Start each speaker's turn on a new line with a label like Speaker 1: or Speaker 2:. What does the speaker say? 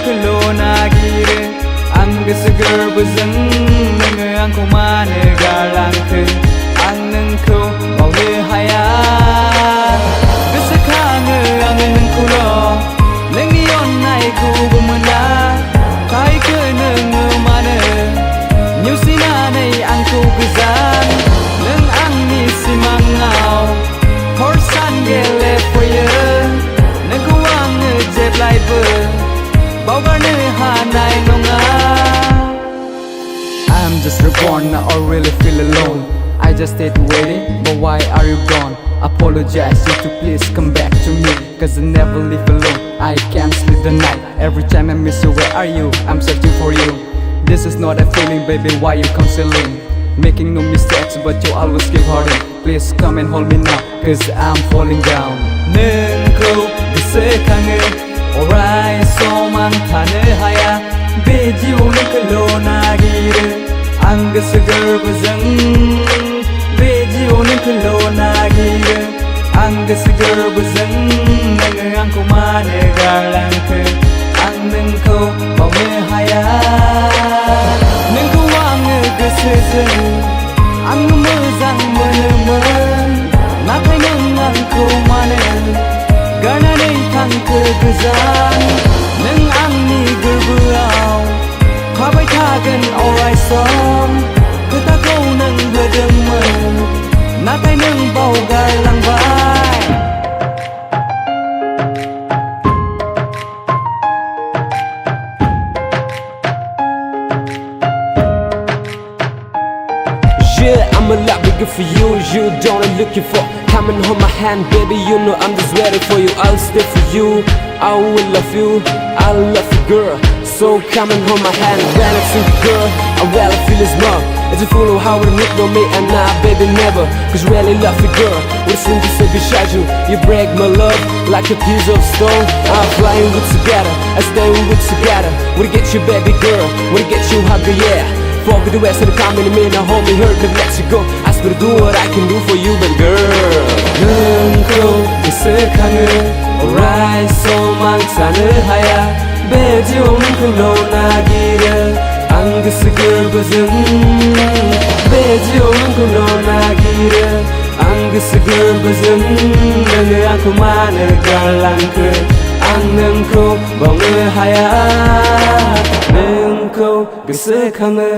Speaker 1: नोंखौल' नागिरो आं गोसो गोरबोजों नोङो आंखौ मानो गारलांखो आं नोंखौ बावनो हाया गोसोखाङो आङो नोंखौल' नोंनि अननायखौबो मोना थाहैखो नोङो मानो नेवसिनानै आंखौ गोजान नों आंनि सिमाङाव हर सान गेलेफैयो नोंखौ आङो जेब्लायबो बावगारनो हानाय नङा I'm just reborn, I really feel alone I just stayed waiting, but why are you gone? Apologize if you please come back to me Cause I never live alone, I can't sleep the night Every time I miss you, where are you? I'm searching for you This is not a feeling, baby, why you counseling? Making no mistakes, but you always keep hurting Please come and hold me now, cause I'm falling down नोंखौ गोसोखाङो array सम आं थानो हाया बे जिउआव नोंखौल' नागिरो आं गोसो गोरबोजों बे जिउआव नोंखौल' नागिरो आं गोसो गोरबोजों नोङो आंखौ मानो गारलांखो आं नोंखौ बावनो हाया नोंखौ आङो गोसोजों आं मोजां मोनोमोन नाथाय नों आंखौ मानो गारनानै थांखो गोजान नों आंनि गोरबोआव थाबाय थागोन अराय सम खोथाखौ नों होदोंमोन नाथाय नों बावगारलांबाय
Speaker 2: Yeah, I'm a lot bigger for you, you don't I'm looking for Come and hold my hand, baby, you know I'm just ready for you I'll stay for you, I will love you, I love you girl So come and hold my hand, when I see you girl I really feel it's more It's a fool of how it look on me and nah, baby, never Cause really love you girl, what it seems to say beside you You break my love like a piece of stone I'm flying with together, I stay with together Wanna get you baby girl, wanna get you hugger, yeah Forget the rest of the time in a minute, hold me, hurt, then let you go I swear to do what I can do for you, baby girl
Speaker 1: नोंखौ गोसोखाङो array सम आं थानो हाया बे जिउआव नोंखौल' नागिरो आं गोसो गोरबोजों बे जिउआव नोंखौल' नागिरो आं गोसो गोरबोजों नोङो आंखौ मानो गारलांखो आं नोंखौ बावनो हाया नोंखौ गोसोखाङो